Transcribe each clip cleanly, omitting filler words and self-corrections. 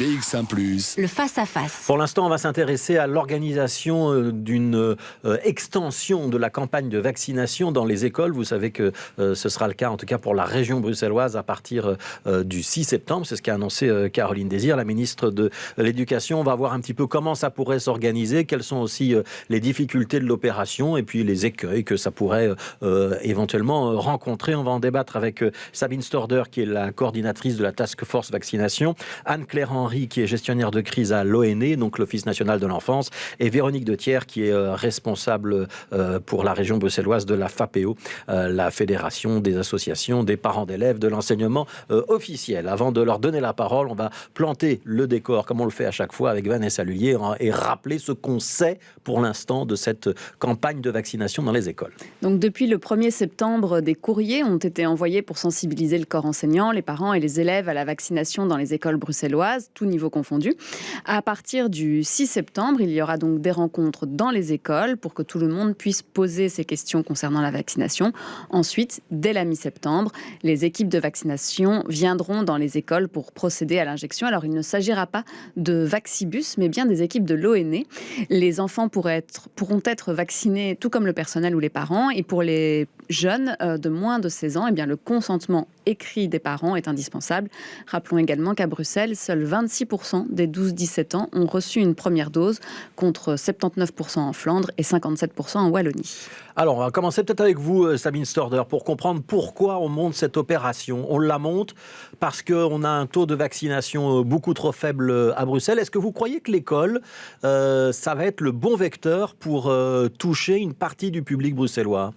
BX1 +. Le face-à-face. Pour l'instant, on va s'intéresser à l'organisation d'une extension de la campagne de vaccination dans les écoles. Vous savez que ce sera le cas, en tout cas pour la région bruxelloise, à partir du 6 septembre. C'est ce qu'a annoncé Caroline Désir, la ministre de l'Éducation. On va voir un petit peu comment ça pourrait s'organiser, quelles sont aussi les difficultés de l'opération et puis les écueils que ça pourrait éventuellement rencontrer. On va en débattre avec Sabine Storder, qui est la coordinatrice de la Task Force Vaccination, Anne-Claire Henry, qui est gestionnaire de crise à l'ONE, donc l'Office national de l'enfance, et Véronique Dethier, qui est responsable pour la région bruxelloise de la FAPEO, la Fédération des associations des parents d'élèves de l'enseignement officiel. Avant de leur donner la parole, on va planter le décor, comme on le fait à chaque fois avec Vanessa Lullier, et rappeler ce qu'on sait pour l'instant de cette campagne de vaccination dans les écoles. Donc depuis le 1er septembre, des courriers ont été envoyés pour sensibiliser le corps enseignant, les parents et les élèves à la vaccination dans les écoles bruxelloises, tous niveaux confondus. À partir du 6 septembre, il y aura donc des rencontres dans les écoles pour que tout le monde puisse poser ses questions concernant la vaccination. Ensuite, dès la mi-septembre, les équipes de vaccination viendront dans les écoles pour procéder à l'injection. Alors, il ne s'agira pas de Vaccibus, mais bien des équipes de l'ONE. Les enfants pourront être vaccinés tout comme le personnel ou les parents. Et pour les jeunes de moins de 16 ans, eh bien, le consentement écrit des parents est indispensable. Rappelons également qu'à Bruxelles, seuls 26% des 12-17 ans ont reçu une première dose, contre 79% en Flandre et 57% en Wallonie. Alors, on va commencer peut-être avec vous, Sabine Storder, pour comprendre pourquoi on monte cette opération. On la monte parce qu'on a un taux de vaccination beaucoup trop faible à Bruxelles. Est-ce que vous croyez que l'école, ça va être le bon vecteur pour toucher une partie du public bruxellois ?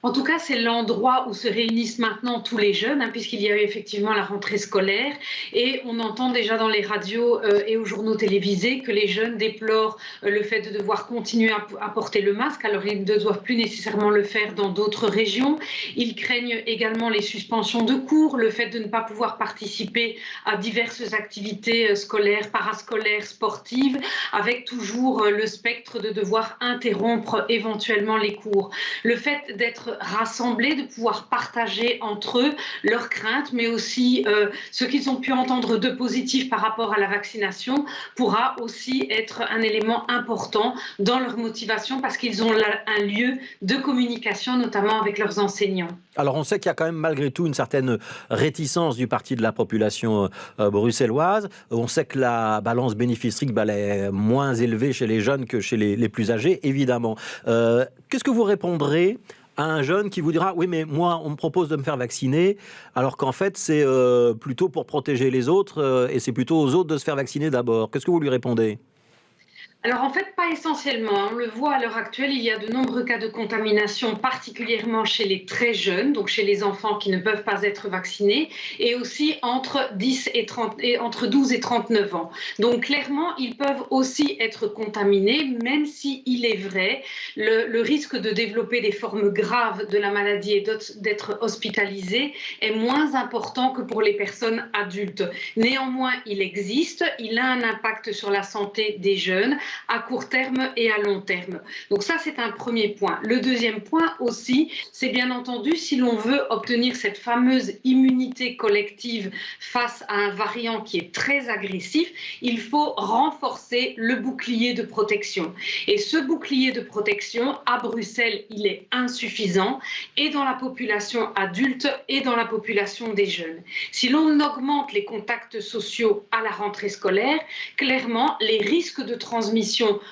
En tout cas, c'est l'endroit où se réunissent maintenant tous les jeunes, puisqu'il y a eu effectivement la rentrée scolaire. Et on entend déjà dans les radios et aux journaux télévisés que les jeunes déplorent le fait de devoir continuer à porter le masque. Alors, ils ne doivent plus nécessairement le faire dans d'autres régions. Ils craignent également les suspensions de cours, le fait de ne pas pouvoir participer à diverses activités scolaires, parascolaires, sportives, avec toujours le spectre de devoir interrompre éventuellement les cours. Le fait d'être rassemblés, de pouvoir partager entre eux leurs craintes, mais aussi ce qu'ils ont pu entendre de positif par rapport à la vaccination pourra aussi être un élément important dans leur motivation parce qu'ils ont là un lieu de communication, notamment avec leurs enseignants. Alors on sait qu'il y a quand même malgré tout une certaine réticence du parti de la population bruxelloise. On sait que la balance bénéfice-risque est moins élevée chez les jeunes que chez les plus âgés, évidemment. Qu'est-ce que vous répondrez à un jeune qui vous dira « Oui, mais moi, on me propose de me faire vacciner, alors qu'en fait, c'est plutôt pour protéger les autres et c'est plutôt aux autres de se faire vacciner d'abord ». Qu'est-ce que vous lui répondez ? Alors en fait, pas essentiellement. On le voit à l'heure actuelle, il y a de nombreux cas de contamination, particulièrement chez les très jeunes, donc chez les enfants qui ne peuvent pas être vaccinés, et aussi entre 12 et 39 ans. Donc clairement, ils peuvent aussi être contaminés, même si il est vrai, le risque de développer des formes graves de la maladie et d'être hospitalisé est moins important que pour les personnes adultes. Néanmoins, il existe, il a un impact sur la santé des jeunes, à court terme et à long terme. Donc ça, c'est un premier point. Le deuxième point aussi, c'est bien entendu, si l'on veut obtenir cette fameuse immunité collective face à un variant qui est très agressif, il faut renforcer le bouclier de protection. Et ce bouclier de protection, à Bruxelles, il est insuffisant, et dans la population adulte et dans la population des jeunes. Si l'on augmente les contacts sociaux à la rentrée scolaire, clairement, les risques de transmission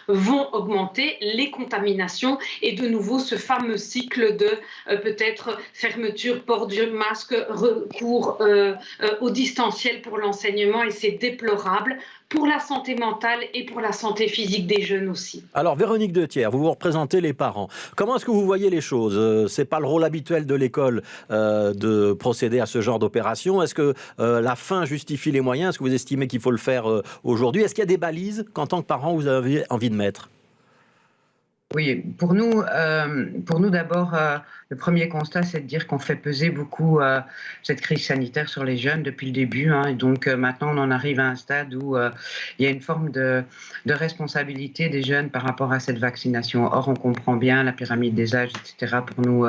vont augmenter, les contaminations et de nouveau ce fameux cycle de peut-être fermeture, port du masque, recours au distanciel pour l'enseignement, et c'est déplorable pour la santé mentale et pour la santé physique des jeunes aussi. Alors Véronique Dethier, vous représentez les parents. Comment est-ce que vous voyez les choses ? C'est pas le rôle habituel de l'école de procéder à ce genre d'opération. Est-ce que la fin justifie les moyens ? Est-ce que vous estimez qu'il faut le faire aujourd'hui ? Est-ce qu'il y a des balises qu'en tant que parent vous avez envie de mettre ? Oui, pour nous d'abord, le premier constat, c'est de dire qu'on fait peser beaucoup cette crise sanitaire sur les jeunes depuis le début. Et donc maintenant, on en arrive à un stade où il y a une forme de responsabilité des jeunes par rapport à cette vaccination. Or, on comprend bien la pyramide des âges, etc. Pour nous,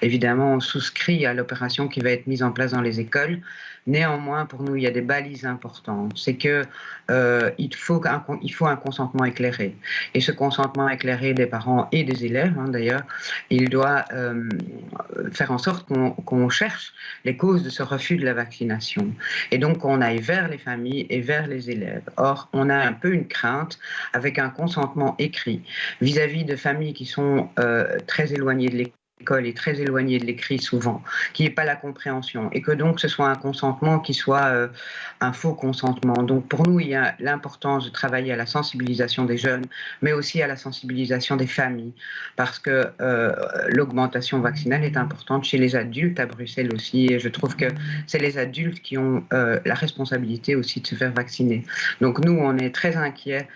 évidemment, on souscrit à l'opération qui va être mise en place dans les écoles. Néanmoins, pour nous, il y a des balises importantes. C'est que il faut un consentement éclairé. Et ce consentement éclairé des parents et des élèves, d'ailleurs, il doit faire en sorte qu'on cherche les causes de ce refus de la vaccination. Et donc, qu'on aille vers les familles et vers les élèves. Or, on a un peu une crainte avec un consentement écrit vis-à-vis de familles qui sont très éloignées de l'école et très éloignées de l'écrit souvent, qui n'est pas la compréhension, et que donc ce soit un consentement qui soit un faux consentement. Donc pour nous, il y a l'importance de travailler à la sensibilisation des jeunes, mais aussi à la sensibilisation des familles, parce que l'augmentation vaccinale est importante chez les adultes à Bruxelles aussi, et je trouve que c'est les adultes qui ont la responsabilité aussi de se faire vacciner. Donc nous, on est très inquiets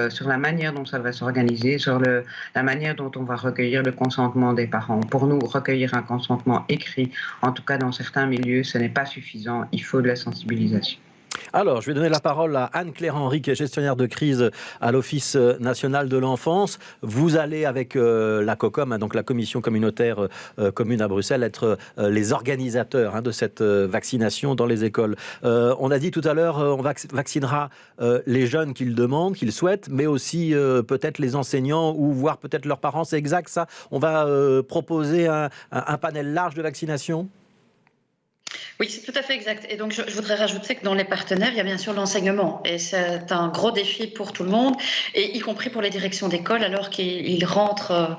sur la manière dont ça va s'organiser, sur la manière dont on va recueillir le consentement des parents. Pour nous, recueillir un consentement écrit, en tout cas dans certains milieux, ce n'est pas suffisant. Il faut de la sensibilisation. Alors, je vais donner la parole à Anne-Claire Henry, qui est gestionnaire de crise à l'Office national de l'enfance. Vous allez avec la COCOM, donc la Commission communautaire commune à Bruxelles, être les organisateurs de cette vaccination dans les écoles. On a dit tout à l'heure, on vaccinera les jeunes qui le demandent, qui le souhaitent, mais aussi peut-être les enseignants ou voire peut-être leurs parents. C'est exact ça? On va proposer un panel large de vaccination? Oui, c'est tout à fait exact. Et donc, je voudrais rajouter que dans les partenaires, il y a bien sûr l'enseignement. Et c'est un gros défi pour tout le monde, et y compris pour les directions d'école, alors qu'ils rentrent,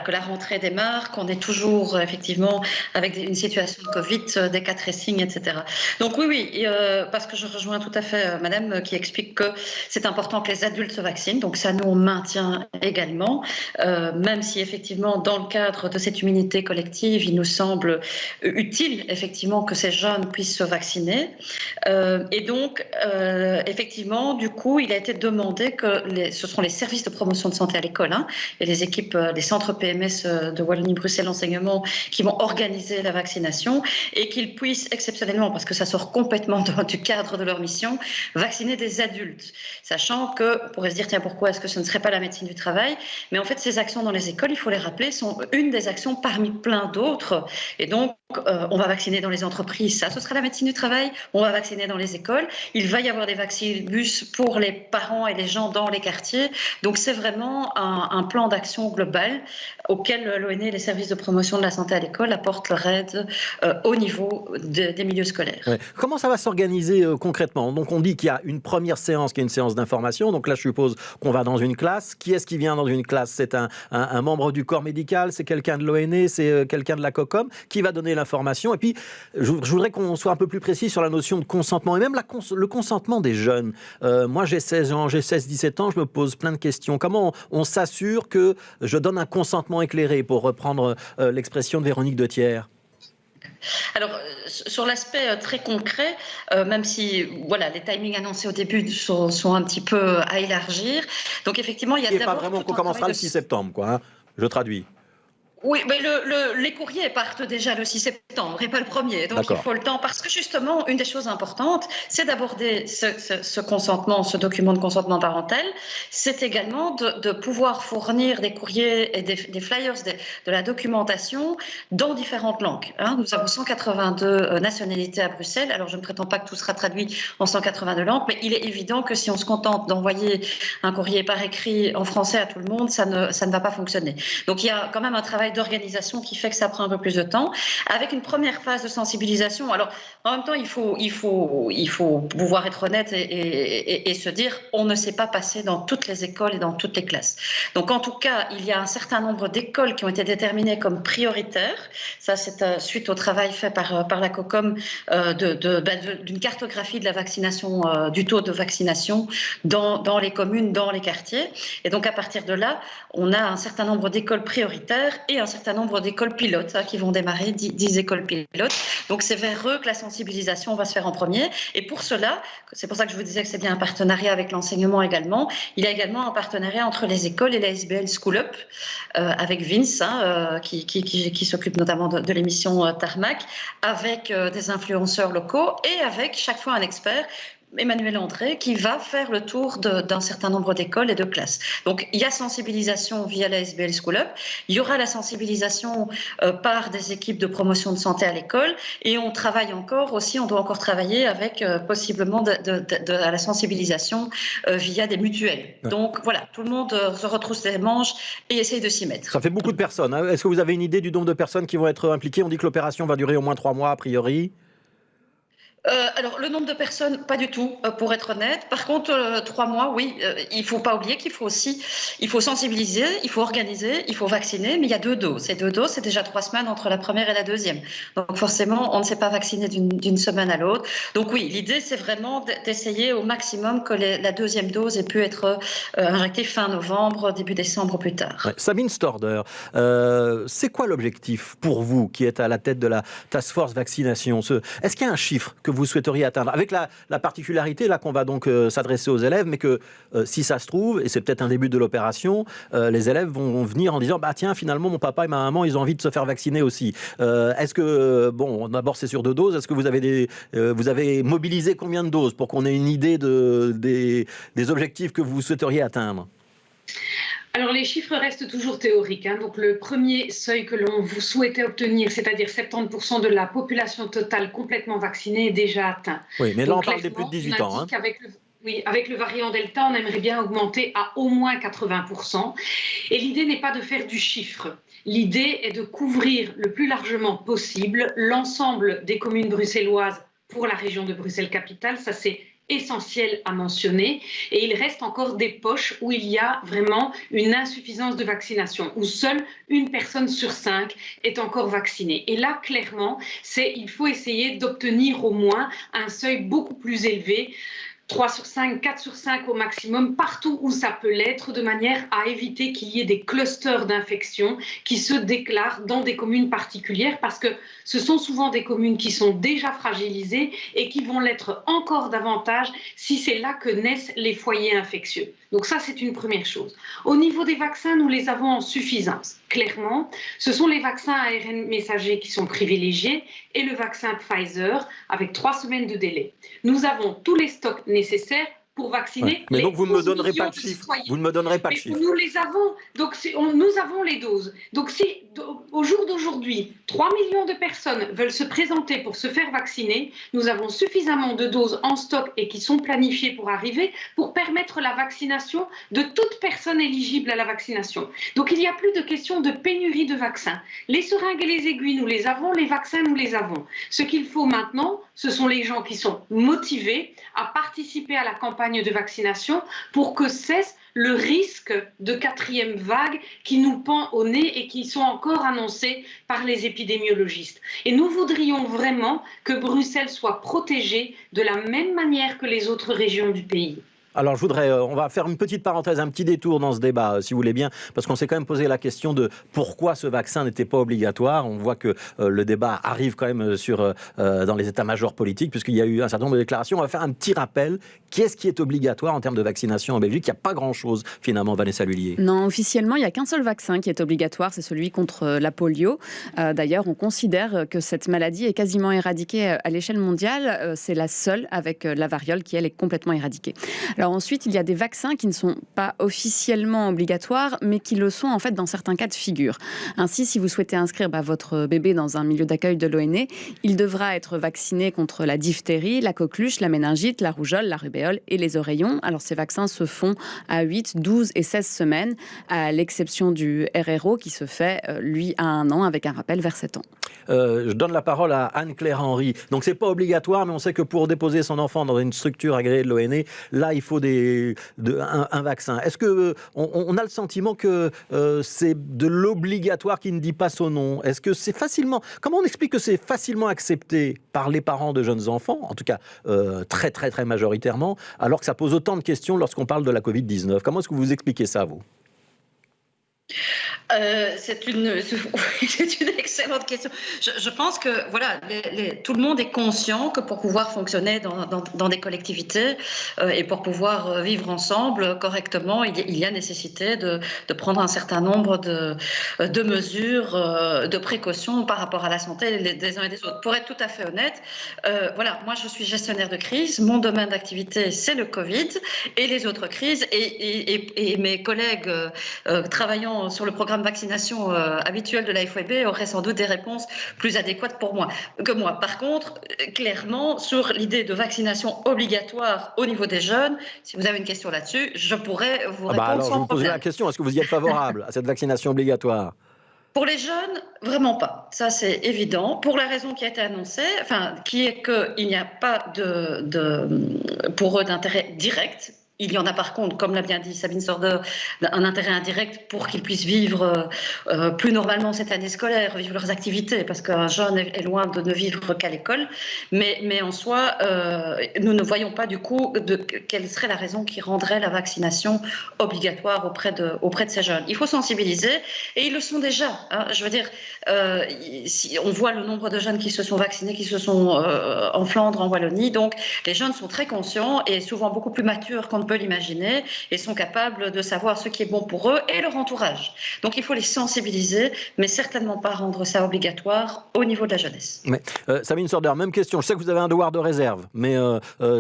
que la rentrée démarre, qu'on est toujours, effectivement, avec une situation de Covid, des cas tracing, etc. Donc oui, parce que je rejoins tout à fait Madame qui explique que c'est important que les adultes se vaccinent. Donc ça, nous, on maintient également, même si, effectivement, dans le cadre de cette immunité collective, il nous semble utile, effectivement, que ces jeunes puissent se vacciner. Et donc, effectivement, du coup, il a été demandé que ce seront les services de promotion de santé à l'école et les équipes des centres PMS de Wallonie-Bruxelles Enseignement qui vont organiser la vaccination et qu'ils puissent exceptionnellement, parce que ça sort complètement du cadre de leur mission, vacciner des adultes. Sachant que, on pourrait se dire, tiens, pourquoi est-ce que ce ne serait pas la médecine du travail? Mais en fait, ces actions dans les écoles, il faut les rappeler, sont une des actions parmi plein d'autres. Et donc, on va vacciner dans les entreprises, ça, ce sera la médecine du travail. On va vacciner dans les écoles. Il va y avoir des vaccinibus pour les parents et les gens dans les quartiers. Donc, c'est vraiment un plan d'action global auquel l'ONE et les services de promotion de la santé à l'école apportent leur aide au niveau des milieux scolaires. Ouais. Comment ça va s'organiser concrètement? Donc, on dit qu'il y a une première séance qui est une séance d'information. Donc là, je suppose qu'on va dans une classe. Qui est-ce qui vient dans une classe? C'est un membre du corps médical? C'est quelqu'un de l'ONE? C'est quelqu'un de la COCOM? Qui va donner l'information? Et puis, je voudrais qu'on soit un peu plus précis sur la notion de consentement et même le consentement des jeunes. Moi, j'ai 16 ans, j'ai 16-17 ans, je me pose plein de questions. Comment on s'assure que je donne un consentement éclairé, pour reprendre l'expression de Véronique de Thiers? Alors, sur l'aspect très concret, même si les timings annoncés au début sont un petit peu à élargir. Donc, effectivement, il y a d'abord... pas vraiment qu'on commencera le 6 septembre, quoi. Je traduis. Oui, mais les courriers partent déjà le 6 septembre et pas le 1er. Donc, il faut le temps. Parce que justement, une des choses importantes, c'est d'aborder ce consentement, ce document de consentement parental. C'est également de pouvoir fournir des courriers et des flyers, de la documentation dans différentes langues. Nous avons 182 nationalités à Bruxelles. Alors, je ne prétends pas que tout sera traduit en 182 langues, mais il est évident que si on se contente d'envoyer un courrier par écrit en français à tout le monde, ça ne va pas fonctionner. Donc, il y a quand même un travail d'organisation qui fait que ça prend un peu plus de temps, avec une première phase de sensibilisation. Alors, en même temps, il faut pouvoir être honnête et se dire, on ne s'est pas passé dans toutes les écoles et dans toutes les classes. Donc, en tout cas, il y a un certain nombre d'écoles qui ont été déterminées comme prioritaires. Ça, c'est suite au travail fait par la COCOM d'une cartographie de la vaccination, du taux de vaccination dans les communes, dans les quartiers. Et donc, à partir de là, on a un certain nombre d'écoles prioritaires et un certain nombre d'écoles pilotes qui vont démarrer, 10 écoles pilotes. Donc, c'est vers eux que la sensibilisation va se faire en premier. Et pour cela, c'est pour ça que je vous disais que c'est bien un partenariat avec l'enseignement également. Il y a également un partenariat entre les écoles et la SBL School Up, avec Vince, qui s'occupe notamment de l'émission Tarmac, avec des influenceurs locaux et avec chaque fois un expert. Emmanuel André, qui va faire le tour d'un certain nombre d'écoles et de classes. Donc, il y a sensibilisation via la SBL School Up, il y aura la sensibilisation par des équipes de promotion de santé à l'école, et on travaille encore aussi, on doit encore travailler avec possiblement à la sensibilisation via des mutuelles. Ouais. Donc, voilà, tout le monde se retrousse les manches et essaye de s'y mettre. Ça fait beaucoup de personnes. Hein. Est-ce que vous avez une idée du nombre de personnes qui vont être impliquées ? On dit que l'opération va durer au moins 3 mois, a priori. Alors, le nombre de personnes, pas du tout, pour être honnête. Par contre, 3 mois, oui, il ne faut pas oublier qu'il faut aussi, il faut sensibiliser, il faut organiser, il faut vacciner, mais il y a 2 doses. Et 2 doses, c'est déjà 3 semaines entre la première et la deuxième. Donc, forcément, on ne s'est pas vacciné d'une semaine à l'autre. Donc, oui, l'idée, c'est vraiment d'essayer au maximum que la deuxième dose ait pu être injectée fin novembre, début décembre, plus tard. Ouais. Sabine Storder, c'est quoi l'objectif pour vous qui êtes à la tête de la Task Force Vaccination ? Est-ce qu'il y a un chiffre que vous souhaiteriez atteindre, avec la particularité là qu'on va donc s'adresser aux élèves, mais que si ça se trouve, et c'est peut-être un début de l'opération, les élèves vont venir en disant bah tiens, finalement mon papa et ma maman ils ont envie de se faire vacciner aussi. Est-ce que bon, d'abord c'est sur 2 doses, est-ce que vous avez mobilisé combien de doses pour qu'on ait une idée des objectifs que vous souhaiteriez atteindre ? Alors les chiffres restent toujours théoriques. Donc le premier seuil que l'on vous souhaitait obtenir, c'est-à-dire 70% de la population totale complètement vaccinée, est déjà atteint. Oui, mais là on parle des plus de 18 ans. Avec le variant Delta, on aimerait bien augmenter à au moins 80%. Et l'idée n'est pas de faire du chiffre. L'idée est de couvrir le plus largement possible l'ensemble des communes bruxelloises pour la région de Bruxelles-Capitale. Ça, c'est essentiel à mentionner, et il reste encore des poches où il y a vraiment une insuffisance de vaccination, où seule une personne sur 5 est encore vaccinée. Et là, clairement, il faut essayer d'obtenir au moins un seuil beaucoup plus élevé, 3 sur 5, 4 sur 5 au maximum, partout où ça peut l'être, de manière à éviter qu'il y ait des clusters d'infection qui se déclarent dans des communes particulières, parce que ce sont souvent des communes qui sont déjà fragilisées et qui vont l'être encore davantage si c'est là que naissent les foyers infectieux. Donc ça, c'est une première chose. Au niveau des vaccins, nous les avons en suffisance. Clairement, ce sont les vaccins ARN messagers qui sont privilégiés et le vaccin Pfizer avec 3 semaines de délai. Nous avons tous les stocks nécessaires pour vacciner. Ouais. Mais donc vous ne me donnerez pas de chiffres. Vous ne me donnerez pas de chiffres. Nous les avons. Donc nous avons les doses. Donc si au jour d'aujourd'hui, 3 millions de personnes veulent se présenter pour se faire vacciner, nous avons suffisamment de doses en stock et qui sont planifiées pour arriver pour permettre la vaccination de toute personne éligible à la vaccination. Donc il n'y a plus de question de pénurie de vaccins. Les seringues et les aiguilles, nous les avons. Les vaccins, nous les avons. Ce qu'il faut maintenant, ce sont les gens qui sont motivés à participer à la campagne de vaccination pour que cesse le risque de 4e vague qui nous pend au nez et qui sont encore annoncés par les épidémiologistes. Et nous voudrions vraiment que Bruxelles soit protégée de la même manière que les autres régions du pays. Alors on va faire une petite parenthèse, un petit détour dans ce débat, si vous voulez bien, parce qu'on s'est quand même posé la question de pourquoi ce vaccin n'était pas obligatoire. On voit que le débat arrive quand même dans les états-majors politiques, puisqu'il y a eu un certain nombre de déclarations. On va faire un petit rappel. Qu'est-ce qui est obligatoire en termes de vaccination en Belgique ? Il n'y a pas grand-chose, finalement, Vanessa Lullier. Non, officiellement, il n'y a qu'un seul vaccin qui est obligatoire, c'est celui contre la polio. D'ailleurs, on considère que cette maladie est quasiment éradiquée à l'échelle mondiale. C'est la seule avec la variole qui, elle, est complètement éradiquée. Alors ensuite, il y a des vaccins qui ne sont pas officiellement obligatoires, mais qui le sont en fait dans certains cas de figure. Ainsi, si vous souhaitez inscrire votre bébé dans un milieu d'accueil de l'ONE, il devra être vacciné contre la diphtérie, la coqueluche, la méningite, la rougeole, la rubéole et les oreillons. Alors ces vaccins se font à 8, 12 et 16 semaines, à l'exception du RRO qui se fait, lui, à 1 an, avec un rappel vers 7 ans. Je donne la parole à Anne-Claire Henry. Donc c'est pas obligatoire, mais on sait que pour déposer son enfant dans une structure agréée de l'ONE, là il faut un vaccin. Est-ce que on a le sentiment que c'est de l'obligatoire qui ne dit pas son nom ? Est-ce que c'est facilement... Comment on explique que c'est facilement accepté par les parents de jeunes enfants, en tout cas très très très majoritairement, alors que ça pose autant de questions lorsqu'on parle de la Covid-19 ? Comment est-ce que vous expliquez ça, vous ? C'est une excellente question. Je pense que voilà, tout le monde est conscient que pour pouvoir fonctionner dans des collectivités et pour pouvoir vivre ensemble correctement, il y a nécessité de prendre un certain nombre de mesures, de précautions par rapport à la santé des uns et des autres. Pour être tout à fait honnête, voilà, moi je suis gestionnaire de crise, mon domaine d'activité c'est le Covid et les autres crises et mes collègues travaillant sur le programme vaccination habituelle de la FOIB auraient sans doute des réponses plus adéquates que moi. Par contre, clairement, sur l'idée de vaccination obligatoire au niveau des jeunes, si vous avez une question là-dessus, je pourrais vous répondre alors, sans je vous poserai problème. la question, est-ce que vous y êtes favorable à cette vaccination obligatoire ? Pour les jeunes, vraiment pas. Ça, c'est évident. Pour la raison qui a été annoncée, qui est qu'il n'y a pas pour eux d'intérêt direct. Il y en a par contre, comme l'a bien dit Sabine Sorder, un intérêt indirect pour qu'ils puissent vivre plus normalement cette année scolaire, vivre leurs activités, parce qu'un jeune est loin de ne vivre qu'à l'école. Mais en soi, nous ne voyons pas du coup quelle serait la raison qui rendrait la vaccination obligatoire auprès de ces jeunes. Il faut sensibiliser, et ils le sont déjà. Hein. Je veux dire, si on voit le nombre de jeunes qui se sont vaccinés, qui se sont en Flandre, en Wallonie, donc les jeunes sont très conscients et souvent beaucoup plus matures qu'on ne peut l'imaginer et sont capables de savoir ce qui est bon pour eux et leur entourage. Donc il faut les sensibiliser, mais certainement pas rendre ça obligatoire au niveau de la jeunesse. Mais, Sabine Sorder, même question. Je sais que vous avez un devoir de réserve, mais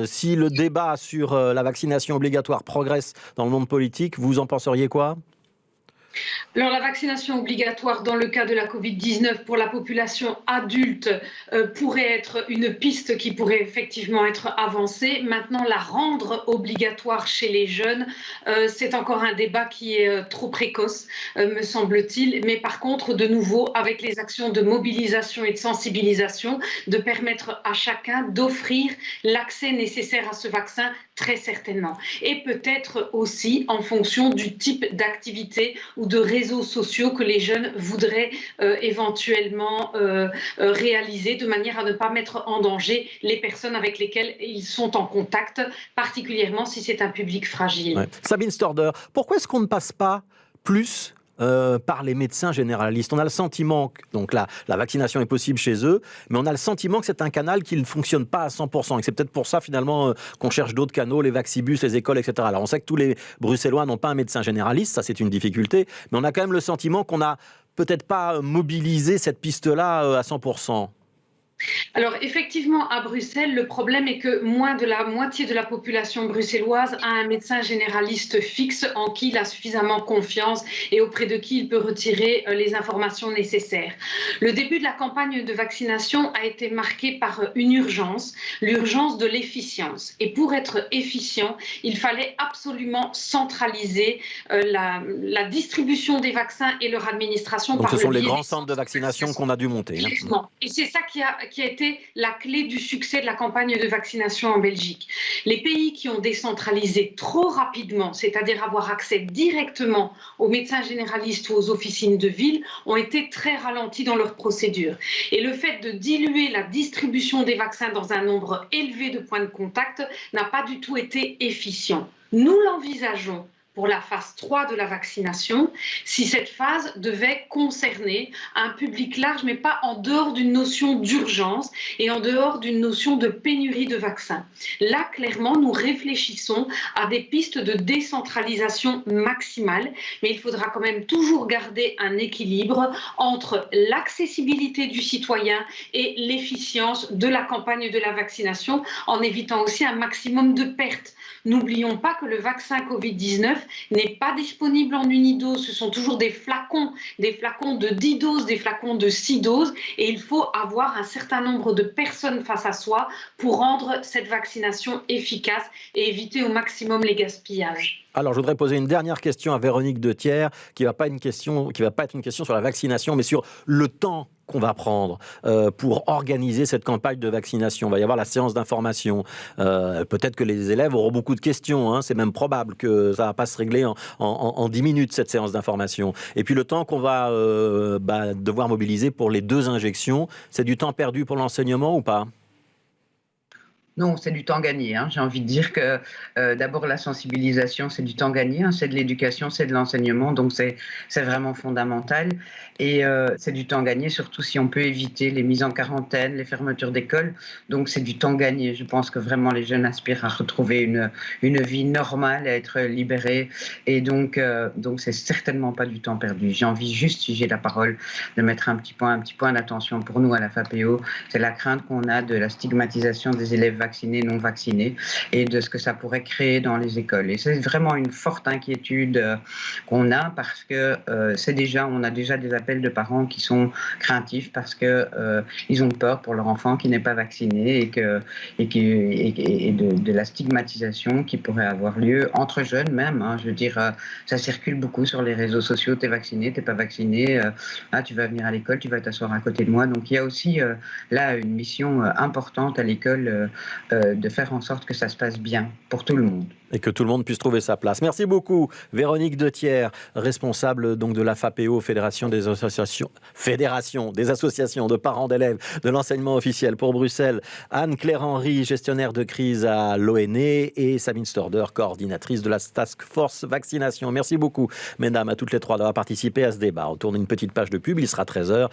si le débat sur la vaccination obligatoire progresse dans le monde politique, vous en penseriez quoi ? Alors la vaccination obligatoire dans le cas de la Covid-19 pour la population adulte pourrait être une piste qui pourrait effectivement être avancée. Maintenant, la rendre obligatoire chez les jeunes, c'est encore un débat qui est trop précoce, me semble-t-il. Mais par contre, de nouveau, avec les actions de mobilisation et de sensibilisation, de permettre à chacun d'offrir l'accès nécessaire à ce vaccin, très certainement. Et peut-être aussi en fonction du type d'activité ou de réseaux sociaux que les jeunes voudraient éventuellement réaliser de manière à ne pas mettre en danger les personnes avec lesquelles ils sont en contact, particulièrement si c'est un public fragile. Ouais. Sabine Sorder, pourquoi est-ce qu'on ne passe pas plus par les médecins généralistes? On a le sentiment que donc la vaccination est possible chez eux, mais on a le sentiment que c'est un canal qui ne fonctionne pas à 100%. Et c'est peut-être pour ça finalement qu'on cherche d'autres canaux, les vaccibus, les écoles, etc. Alors on sait que tous les Bruxellois n'ont pas un médecin généraliste, ça c'est une difficulté, mais on a quand même le sentiment qu'on n'a peut-être pas mobilisé cette piste-là à 100%. Alors effectivement, à Bruxelles, le problème est que moins de la moitié de la population bruxelloise a un médecin généraliste fixe en qui il a suffisamment confiance et auprès de qui il peut retirer les informations nécessaires. Le début de la campagne de vaccination a été marqué par une urgence, l'urgence de l'efficience. Et pour être efficient, il fallait absolument centraliser la distribution des vaccins et leur administration. Donc par ce sont le les biais grands centres de vaccination qu'on a dû monter. Et c'est ça qui a été la clé du succès de la campagne de vaccination en Belgique. Les pays qui ont décentralisé trop rapidement, c'est-à-dire avoir accès directement aux médecins généralistes ou aux officines de ville, ont été très ralentis dans leurs procédures. Et le fait de diluer la distribution des vaccins dans un nombre élevé de points de contact n'a pas du tout été efficient. Nous l'envisageons pour la phase 3 de la vaccination, si cette phase devait concerner un public large, mais pas en dehors d'une notion d'urgence et en dehors d'une notion de pénurie de vaccins. Là, clairement, nous réfléchissons à des pistes de décentralisation maximale, mais il faudra quand même toujours garder un équilibre entre l'accessibilité du citoyen et l'efficience de la campagne de la vaccination, en évitant aussi un maximum de pertes. N'oublions pas que le vaccin Covid-19 n'est pas disponible en unidose. Ce sont toujours des flacons de 10 doses, des flacons de 6 doses. Et il faut avoir un certain nombre de personnes face à soi pour rendre cette vaccination efficace et éviter au maximum les gaspillages. Alors, je voudrais poser une dernière question à Véronique Dethier, qui va pas être une question sur la vaccination, mais sur le temps qu'on va prendre pour organiser cette campagne de vaccination. Il va y avoir la séance d'information. Peut-être que les élèves auront beaucoup de questions. Hein. C'est même probable que ça ne va pas se régler en 10 minutes, cette séance d'information. Et puis le temps qu'on va devoir mobiliser pour les 2 injections, c'est du temps perdu pour l'enseignement ou pas ? Non, c'est du temps gagné. J'ai envie de dire que d'abord la sensibilisation, c'est du temps gagné, c'est de l'éducation, c'est de l'enseignement, donc c'est vraiment fondamental. Et c'est du temps gagné, surtout si on peut éviter les mises en quarantaine, les fermetures d'écoles. Donc c'est du temps gagné. Je pense que vraiment les jeunes aspirent à retrouver une vie normale, à être libérés. Et donc c'est certainement pas du temps perdu. J'ai envie juste, si j'ai la parole, de mettre un petit point d'attention pour nous à la FAPEO. C'est la crainte qu'on a de la stigmatisation des élèves vaccinés, non vaccinés, et de ce que ça pourrait créer dans les écoles. Et c'est vraiment une forte inquiétude qu'on a parce que on a déjà des appels de parents qui sont craintifs parce que ils ont peur pour leur enfant qui n'est pas vacciné et de la stigmatisation qui pourrait avoir lieu entre jeunes même. Je veux dire, ça circule beaucoup sur les réseaux sociaux. T'es vacciné, t'es pas vacciné. Tu vas venir à l'école, tu vas t'asseoir à côté de moi. Donc il y a aussi là une mission importante à l'école. De faire en sorte que ça se passe bien pour tout le monde. Et que tout le monde puisse trouver sa place. Merci beaucoup, Véronique Dethier, responsable donc de la FAPEO, Fédération des associations de parents d'élèves de l'enseignement officiel pour Bruxelles. Anne-Claire Henry, gestionnaire de crise à l'ONE, et Sabine Storder, coordinatrice de la Task Force Vaccination. Merci beaucoup, mesdames, à toutes les trois d'avoir participé à ce débat. On tourne une petite page de pub, il sera 13h.